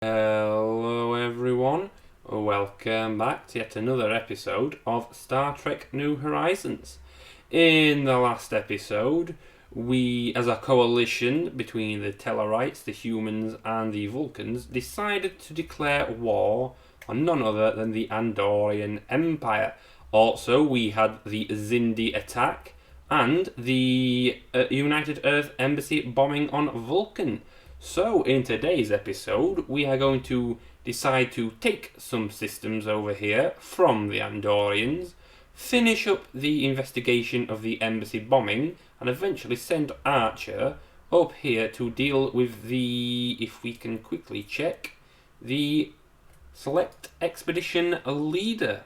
Hello everyone, welcome back to yet another episode of Star Trek New Horizons. In the last episode, we, as a coalition between the Tellarites, the humans and the Vulcans, decided to declare war on none other than the Andorian Empire. Also, we had the Xindi attack and the United Earth Embassy bombing on Vulcan. So, in today's episode, we are going to decide to take some systems over here from the Andorians, finish up the investigation of the embassy bombing, and eventually send Archer up here to deal with the, if we can quickly check, the select expedition leader,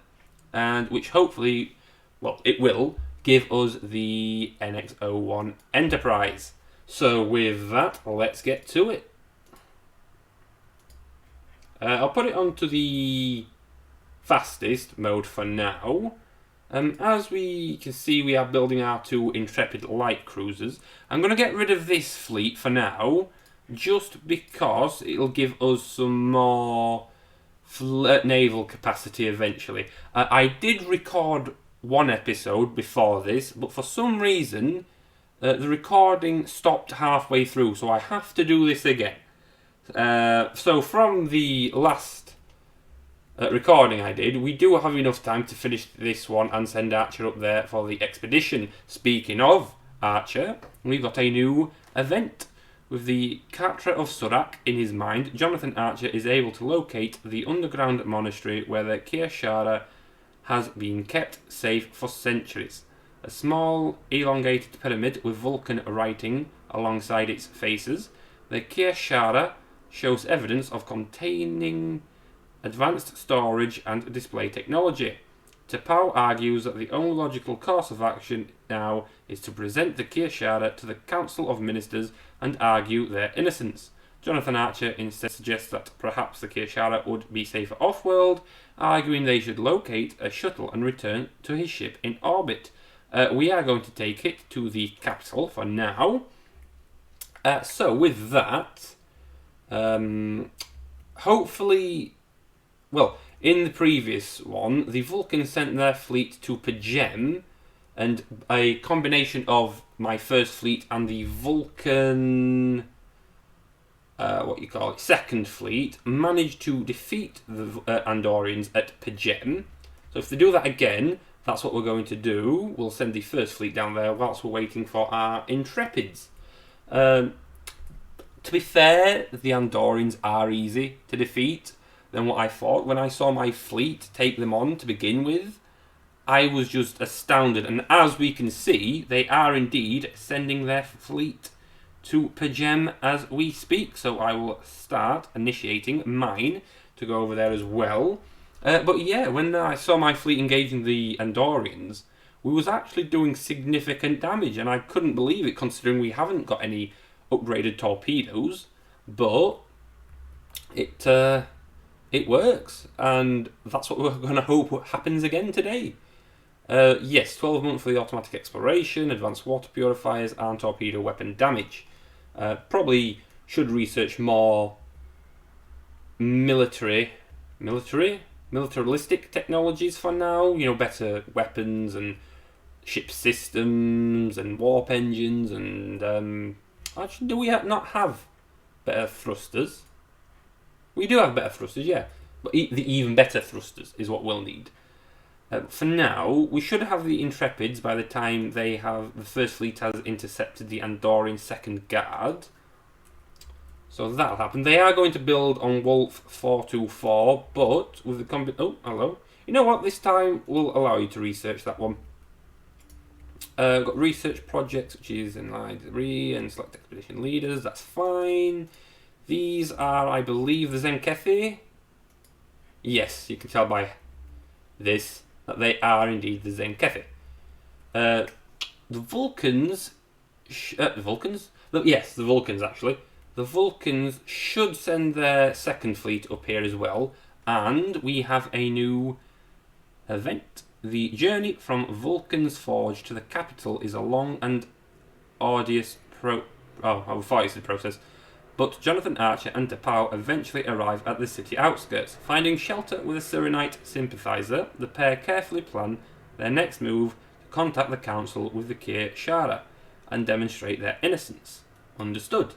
and which hopefully, well, it will give us the NX-01 Enterprise. So with that, let's get to it. I'll put it onto the fastest mode for now. As we can see, we are building our two Intrepid light cruisers. I'm going to get rid of this fleet for now, just because it'll give us some more naval capacity eventually. I did record one episode before this, but for some reason the recording stopped halfway through, so I have to do this again. So from the last recording I did, we do have enough time to finish this one and send Archer up there for the expedition. Speaking of Archer, we've got a new event. With the Katra of Surak in his mind, Jonathan Archer is able to locate the underground monastery where the Kirshara has been kept safe for centuries. A small, elongated pyramid with Vulcan writing alongside its faces, the Kirshara shows evidence of containing advanced storage and display technology. T'Pau argues that the only logical course of action now is to present the Kirshara to the Council of Ministers and argue their innocence. Jonathan Archer instead suggests that perhaps the Kirshara would be safer off-world, arguing they should locate a shuttle and return to his ship in orbit. We are going to take it to the capital for now. So with that, hopefully, well, in the previous one, the Vulcans sent their fleet to Pjem, and a combination of my first fleet and the Vulcan, second fleet, managed to defeat the Andorians at Pjem. So if they do that again, that's what we're going to do. We'll send the first fleet down there whilst we're waiting for our Intrepids. To be fair, the Andorians are easy to defeat than what I thought. When I saw my fleet take them on to begin with, I was just astounded. And as we can see, they are indeed sending their fleet to Pjem as we speak. So I will start initiating mine to go over there as well. But yeah, when I saw my fleet engaging the Andorians, we was actually doing significant damage, and I couldn't believe it considering we haven't got any upgraded torpedoes. But it works, and that's what we're going to hope happens again today. Yes, 12 months for the automatic exploration, advanced water purifiers, and torpedo weapon damage. Probably should research more militaristic technologies for now. You know, better weapons and ship systems and warp engines. And actually, do we not have better thrusters? We do have better thrusters, yeah. But the even better thrusters is what we'll need. For now, we should have the Intrepids by the time the first fleet has intercepted the Andorian second guard. So that'll happen. They are going to build on Wolf 424, but with the oh, hello. You know what? This time we'll allow you to research that one. Got research projects, which is in line 3, and select expedition leaders. That's fine. These are, I believe, the Zenkethi. Yes, you can tell by this that they are indeed the Zenkethi. The Vulcans... the Vulcans? Yes, the Vulcans, actually. The Vulcans should send their second fleet up here as well. And we have a new event. The journey from Vulcan's Forge to the capital is a long and arduous I thought it's the process. but Jonathan Archer and T'Pau eventually arrive at the city outskirts. Finding shelter with a Serenite sympathizer, the pair carefully plan their next move to contact the council with the Kir Shara and demonstrate their innocence. Understood.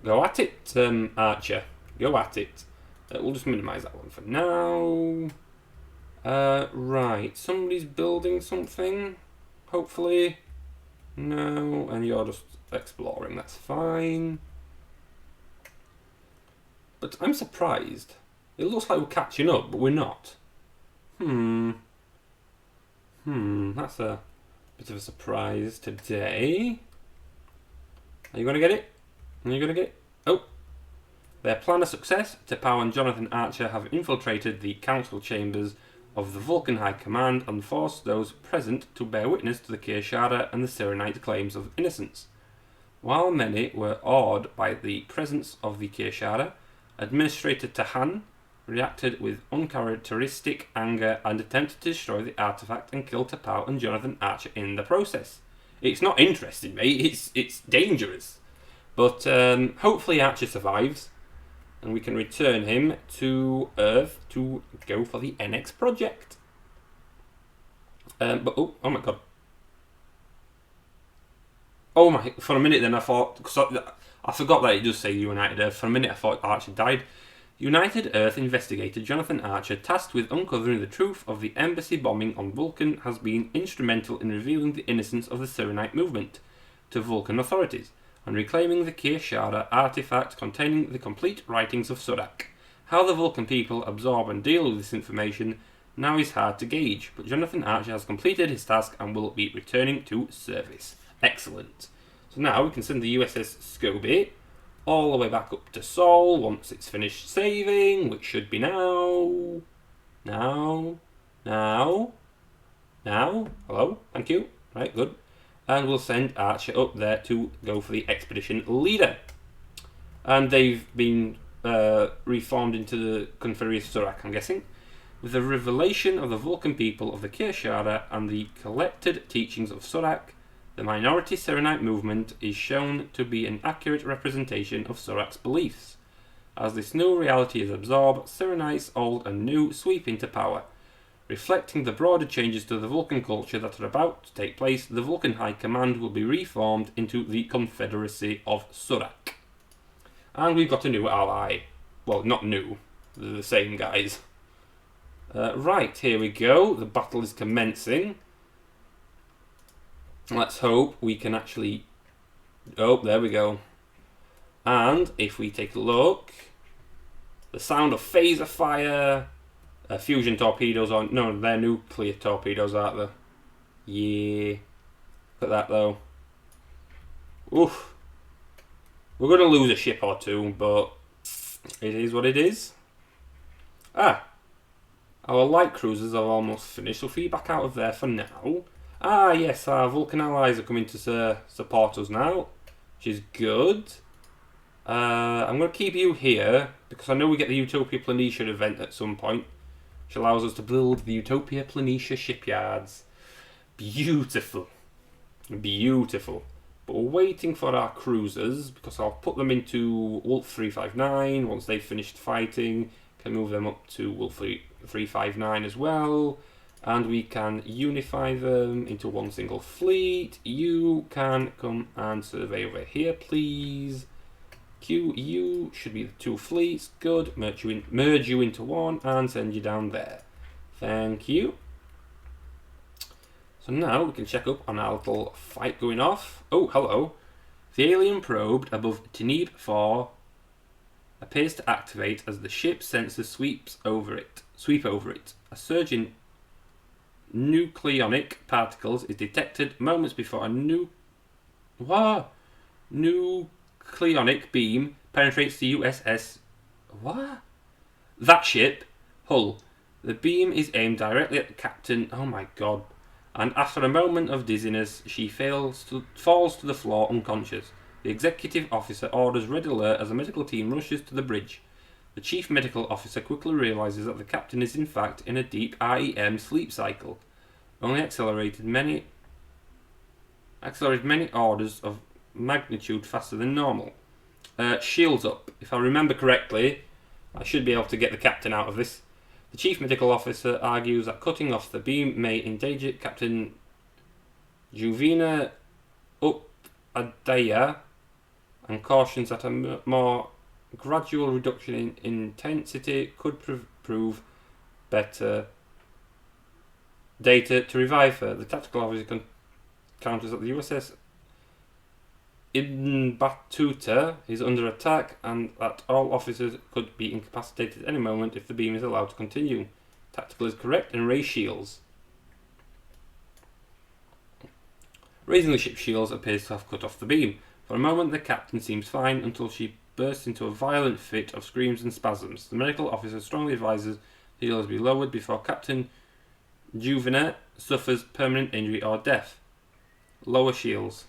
Go at it, Archer. Go at it. We'll just minimise that one for now. Right, somebody's building something, hopefully. No, and you're just exploring, that's fine. But I'm surprised. It looks like we're catching up, but we're not. That's a bit of a surprise today. Are you going to get it? Are you going to get it? Oh. Their plan a success. T'Pau and Jonathan Archer have infiltrated the council chambers of the Vulcan High Command and forced those present to bear witness to the Kir Shara and the Serenite claims of innocence. While many were awed by the presence of the Kir Shara, Administrator Tahan reacted with uncharacteristic anger and attempted to destroy the artifact and kill T'Pau and Jonathan Archer in the process. It's not interesting, mate. It's dangerous. But hopefully Archer survives, and we can return him to Earth to go for the NX project. But oh my god. Oh my! For a minute, then I thought, because I forgot that it does say United Earth. For a minute, I thought Archer died. United Earth investigator Jonathan Archer, tasked with uncovering the truth of the embassy bombing on Vulcan, has been instrumental in revealing the innocence of the Serenite movement to Vulcan authorities and reclaiming the Kir Shara artifact containing the complete writings of Surak. How the Vulcan people absorb and deal with this information now is hard to gauge, but Jonathan Archer has completed his task and will be returning to service. Excellent. So now we can send the USS Scobie all the way back up to Sol once it's finished saving, which should be now. Hello, thank you. Right, good. And we'll send Archer up there to go for the expedition leader. And they've been reformed into the Confederacy of Surak, I'm guessing. With the revelation of the Vulcan people of the Kir Shara and the collected teachings of Surak, the minority Serenite movement is shown to be an accurate representation of Surak's beliefs. As this new reality is absorbed, Serenites old and new sweep into power. Reflecting the broader changes to the Vulcan culture that are about to take place, the Vulcan High Command will be reformed into the Confederacy of Surak. And we've got a new ally. Well, not new. They're the same guys. Right, here we go. The battle is commencing. Let's hope we can actually... Oh, there we go. And if we take a look, the sound of phaser fire, fusion torpedoes on... No, they're nuclear torpedoes, aren't they? Yeah. Look at that, though. Oof. We're going to lose a ship or two, but it is what it is. Ah. Our light cruisers are almost finished, so feedback out of there for now. Ah, yes, our Vulcan allies are coming to support us now, which is good. I'm going to keep you here, because I know we get the Utopia Planitia event at some point, which allows us to build the Utopia Planitia shipyards. Beautiful. Beautiful. But we're waiting for our cruisers, because I'll put them into Wolf 359 once they've finished fighting. Can move them up to Wolf 359 as well. And we can unify them into one single fleet. You can come and survey over here, please. You should be the two fleets. Good. Merge you into one and send you down there. Thank you. So now we can check up on our little fight going off. Oh, hello. The alien probe above Teneb 4 appears to activate as the ship's sensor sweep over it. A surge in nucleonic particles is detected moments before a nucleonic beam penetrates the USS. That ship hull. The beam is aimed directly at the captain. Oh my god. And after a moment of dizziness, she falls to the floor unconscious. The executive officer orders red alert as a medical team rushes to the bridge. The chief medical officer quickly realizes that the captain is in fact in a deep REM sleep cycle, only accelerated many orders of magnitude faster than normal. shields up. If I remember correctly, I should be able to get the captain out of this. The chief medical officer argues that cutting off the beam may endanger Captain Juvina Upadhyaya and cautions that a more gradual reduction in intensity could prove better data to revive her. The tactical officer counters that the USS Ibn Battuta is under attack and that all officers could be incapacitated at any moment if the beam is allowed to continue. Tactical is correct and raise shields. Raising the ship's shields appears to have cut off the beam. For a moment the captain seems fine until she bursts into a violent fit of screams and spasms. The medical officer strongly advises the shields be lowered before Captain Juvina suffers permanent injury or death. Lower shields.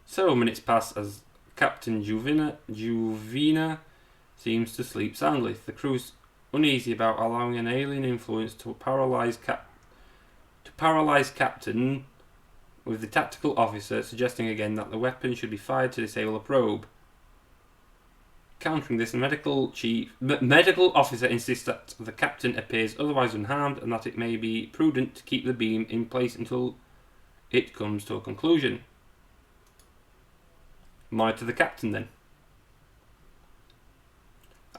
Several minutes pass as Captain Juvina seems to sleep soundly. The crew's uneasy about allowing an alien influence to paralyze Captain, with the tactical officer suggesting again that the weapon should be fired to disable the probe. Countering this, the medical officer insists that the captain appears otherwise unharmed and that it may be prudent to keep the beam in place until it comes to a conclusion. Monitor the captain then.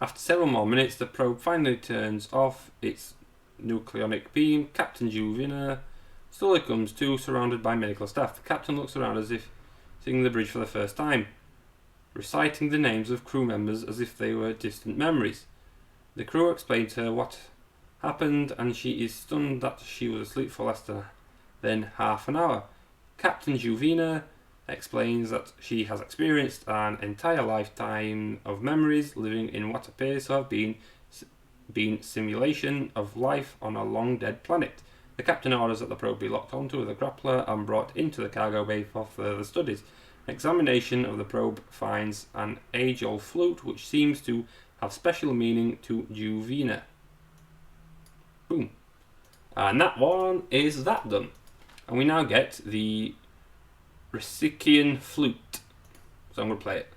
After several more minutes, the probe finally turns off its nucleonic beam. Captain Juvina slowly comes to, surrounded by medical staff. The captain looks around as if seeing the bridge for the first time, reciting the names of crew members as if they were distant memories. The crew explain to her what happened and she is stunned that she was asleep for less than half an hour. Captain Juvina explains that she has experienced an entire lifetime of memories living in what appears to have been simulation of life on a long dead planet. The captain orders that the probe be locked onto with a grappler and brought into the cargo bay for further studies. Examination of the probe finds an age-old flute which seems to have special meaning to Juvina. Boom. And that one is that done. And we now get the Horizions flute. So I'm going to play it.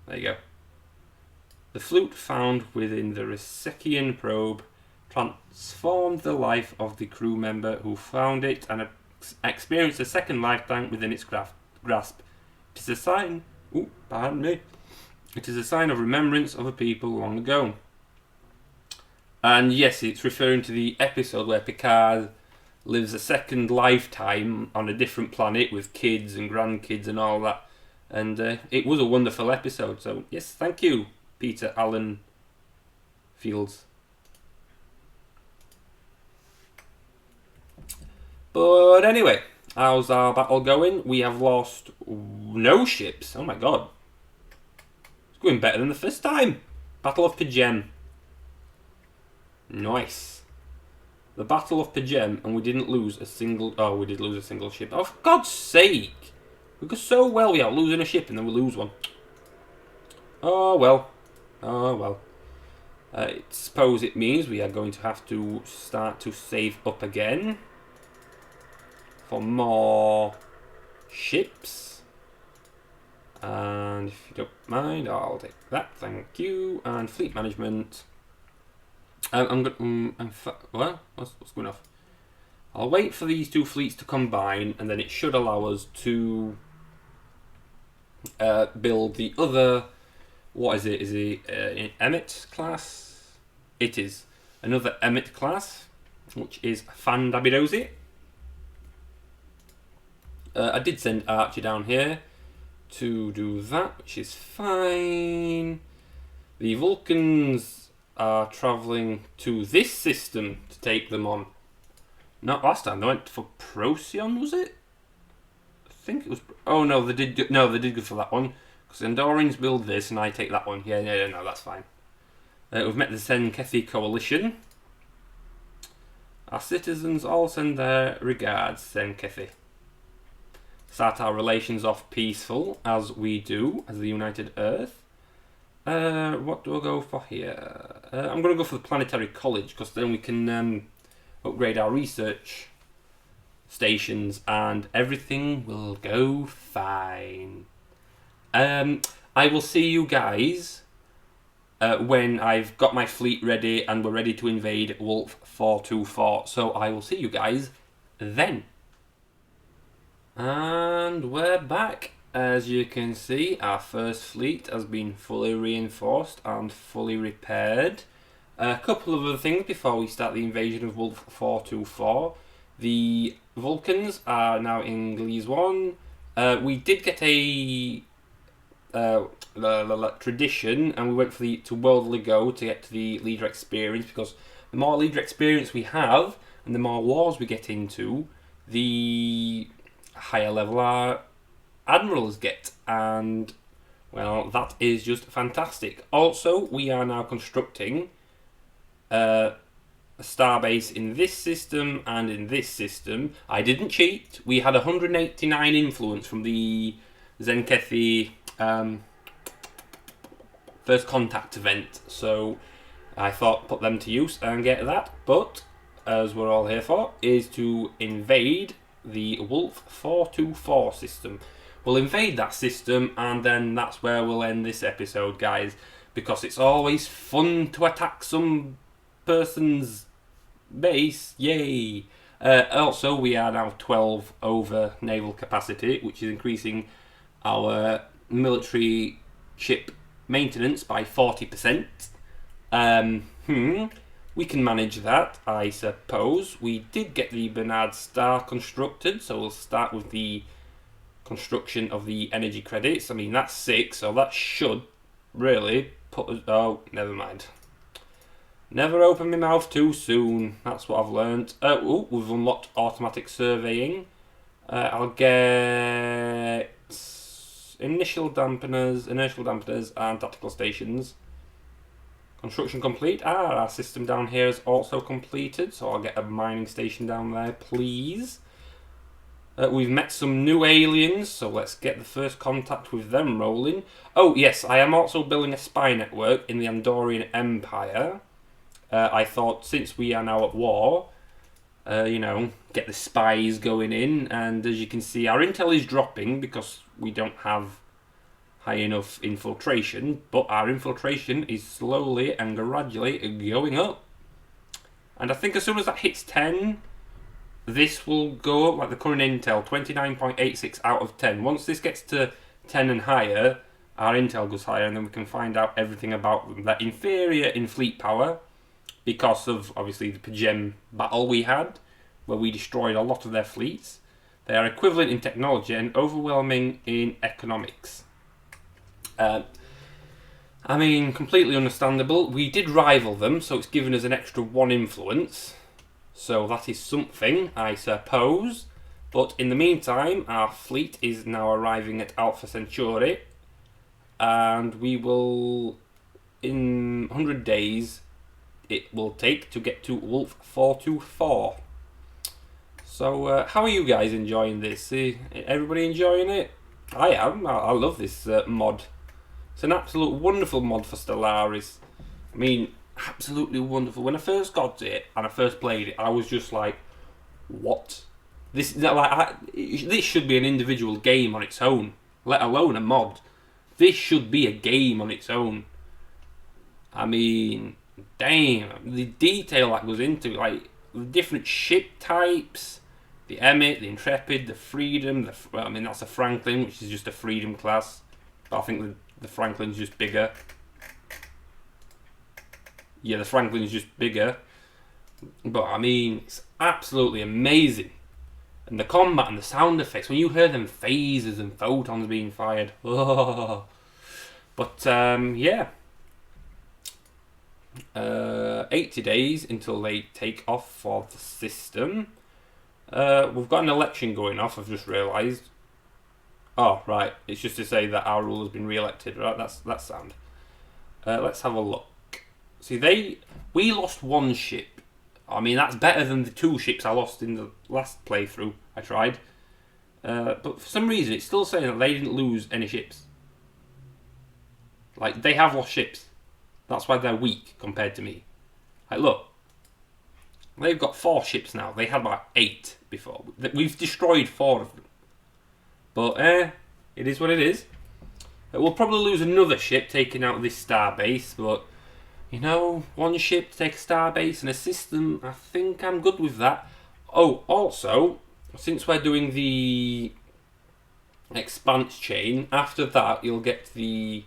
There you go. The flute found within the Horizions probe transformed the life of the crew member who found it and experienced a second lifetime within its grasp. It is a sign. Pardon me. It is a sign of remembrance of a people long ago. And yes, it's referring to the episode where Picard lives a second lifetime on a different planet with kids and grandkids and all that. And it was a wonderful episode. So yes, thank you, Peter Allen Fields. But anyway, how's our battle going? We have lost no ships. Oh my god. It's going better than the first time. Battle of Pjem. Nice. The Battle of Pjem, and we didn't lose a single... Oh, we did lose a single ship. Oh, for God's sake. We go so well without losing a ship and then we lose one. Oh, well. Oh, well. I suppose it means we are going to have to start to save up again for more ships. And if you don't mind, I'll take that. Thank you. And fleet management. I'm going. Well, what's going off? I'll wait for these two fleets to combine, and then it should allow us to build the other. What is it? Is it Emmet class? It is another Emmet class, which is Fandabidosi. I did send Archie down here to do that, which is fine. The Vulcans are travelling to this system to take them on. Not last time. They went for Procyon, was it? I think it was. Oh no, they did. No, they did go for that one because the Andorians build this, and I take that one. Yeah, no, that's fine. We've met the Senkethi coalition. Our citizens all send their regards, Senkethi. Start our relations off peaceful, as we do, as the United Earth. What do I go for here? I'm going to go for the Planetary College, because then we can upgrade our research stations, and everything will go fine. I will see you guys when I've got my fleet ready and we're ready to invade Wolf 424. So I will see you guys then. And we're back. As you can see, our first fleet has been fully reinforced and fully repaired. A couple of other things before we start the invasion of Wolf 424. The Vulcans are now in Gliese 1. We did get a tradition, and we went for to Worldly Go to get to the leader experience, because the more leader experience we have and the more wars we get into, the higher level our admirals get, and well, that is just fantastic. Also, we are now constructing a starbase in this system and in this system. I didn't cheat. We had 189 influence from the Zenkethi first contact event, so I thought put them to use and get that. But as we're all here for is to invade the Wolf 424 system. We'll invade that system, and then that's where we'll end this episode, guys, because it's always fun to attack some person's base. Yay! Also, we are now 12 over naval capacity, which is increasing our military ship maintenance by 40%. We can manage that, I suppose. We did get the Bernard Star constructed, so we'll start with the construction of the energy credits. I mean, that's 6, so that should really put us... Oh, never mind. Never open my mouth too soon. That's what I've learned. Oh, we've unlocked automatic surveying. I'll get inertial dampeners, and tactical stations. Construction complete. Our system down here is also completed, so I'll get a mining station down there, please. We've met some new aliens, so let's get the first contact with them rolling. Oh, yes, I am also building a spy network in the Andorian Empire. I thought, since we are now at war, get the spies going in, and as you can see, our intel is dropping because we don't have high enough infiltration, but our infiltration is slowly and gradually going up. And I think as soon as that hits 10... this will go up, like the current intel, 29.86 out of 10. Once this gets to 10 and higher, our intel goes higher, and then we can find out everything about them. They're inferior in fleet power, because of, obviously, the Pjem battle we had, where we destroyed a lot of their fleets. They are equivalent in technology and overwhelming in economics. I mean, completely understandable. We did rival them, so it's given us an extra 1 influence. So that is something, I suppose. But in the meantime, our fleet is now arriving at Alpha Centauri. And we will, in 100 days, it will take to get to Wolf 424. So, how are you guys enjoying this? Everybody enjoying it? I am. I love this mod. It's an absolute wonderful mod for Stellaris. I mean... absolutely wonderful. When I first got it and I first played it, I was just like, "What? This should be an individual game on its own, let alone a mod. This should be a game on its own." I mean, damn, the detail that goes into it, like the different ship types, the Emmet, the Intrepid, the Freedom. I mean, that's a Franklin, which is just a Freedom class, but I think the Franklin's just bigger. Yeah, the Franklin's just bigger. But, I mean, it's absolutely amazing. And the combat and the sound effects, when you hear them phasers and photons being fired. Oh. But, yeah. 80 days until they take off for the system. We've got an election going off, I've just realised. Oh, right. It's just to say that our ruler's been re-elected, right? That's sound. Let's have a look. See, we lost 1 ship. I mean, that's better than the 2 ships I lost in the last playthrough I tried. But for some reason, it's still saying that they didn't lose any ships. Like, they have lost ships. That's why they're weak compared to me. Like, look. They've got 4 ships now. They had about 8 before. We've destroyed 4 of them. But, it is what it is. We'll probably lose another ship taking out this star base, but you know, one ship to take a star base and a system, I think I'm good with that. Oh, also, since we're doing the expanse chain, after that you'll get the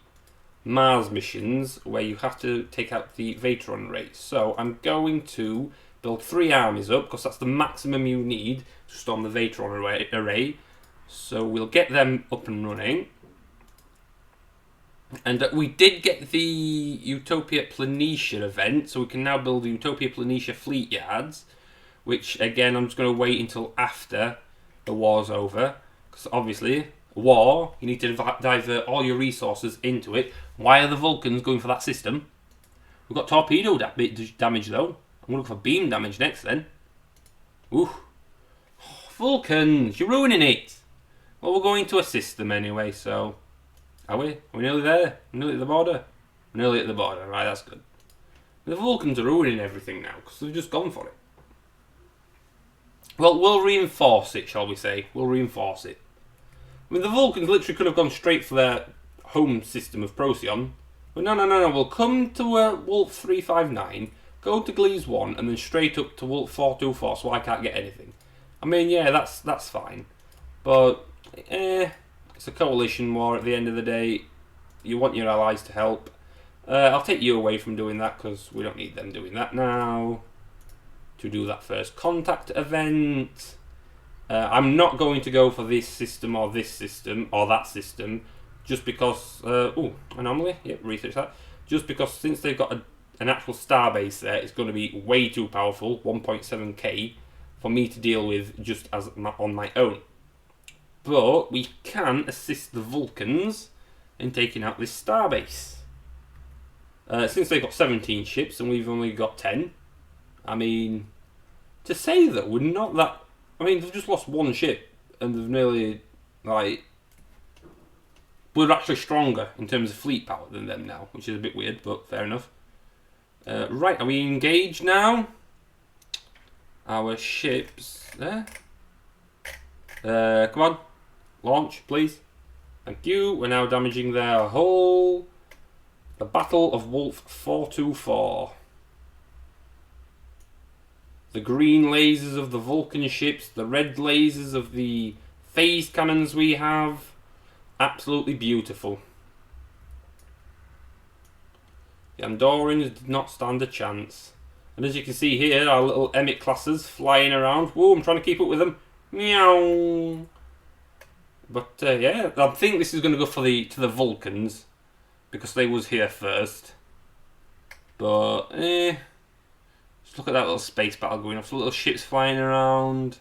Mars missions where you have to take out the Vateron race. So I'm going to build 3 armies up because that's the maximum you need to storm the Vateron array. So we'll get them up and running. And we did get the Utopia Planitia event, so we can now build the Utopia Planitia fleet yards, which again I'm just going to wait until after the war's over, because obviously war, you need to divert all your resources into it. Why are the Vulcans going for that system? We've got torpedo damage though. I'm going to look for beam damage next then. Ooh. Oh, Vulcans, you're ruining it. Well, we're going to assist them anyway, so... Are we? Are we nearly there? We're nearly at the border? We're nearly at the border, right, that's good. The Vulcans are ruining everything now, because they've just gone for it. Well, we'll reinforce it, shall we say. We'll reinforce it. I mean, the Vulcans literally could have gone straight for their home system of Procyon. But no. We'll come to Wolf 359, go to Gliese 1, and then straight up to Wolf 424, so I can't get anything. I mean, yeah, that's fine. But, it's a coalition war at the end of the day. You want your allies to help. I'll take you away from doing that, because we don't need them doing that now. To do that first contact event. I'm not going to go for this system or that system, just because, anomaly, yep, research that. Just because since they've got an actual starbase there, it's going to be way too powerful, 1.7k, for me to deal with just on my own. But we can assist the Vulcans in taking out this starbase. Since they've got 17 ships and we've only got 10, I mean, to say that we're not that... I mean, they've just lost one ship, and they've nearly, like... We're actually stronger in terms of fleet power than them now, which is a bit weird, but fair enough. Right, are we engaged now? Our ships... There? Come on. Launch, please. Thank you. We're now damaging their hull. The Battle of Wolf 424. The green lasers of the Vulcan ships, the red lasers of the phase cannons we have. Absolutely beautiful. The Andorians did not stand a chance. And as you can see here, our little Emmet classes flying around. Whoa, I'm trying to keep up with them. Meow. But yeah, I think this is going to go to the Vulcans, because they was here first. But just look at that little space battle going off. The little ships flying around.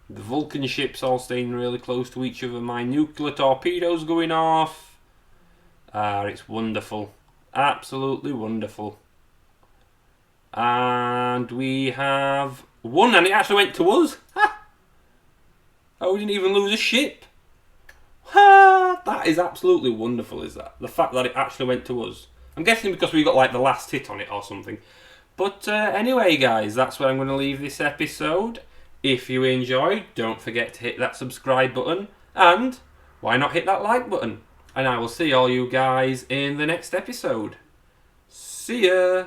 The Vulcan ships all staying really close to each other. My nuclear torpedoes going off. It's wonderful. Absolutely wonderful. And we have won, and it actually went to us. Ha! Oh, we didn't even lose a ship. Ha! That is absolutely wonderful, is that? The fact that it actually went to us. I'm guessing because we got like the last hit on it or something. But anyway, guys, that's where I'm going to leave this episode. If you enjoyed, don't forget to hit that subscribe button. And why not hit that like button? And I will see all you guys in the next episode. See ya!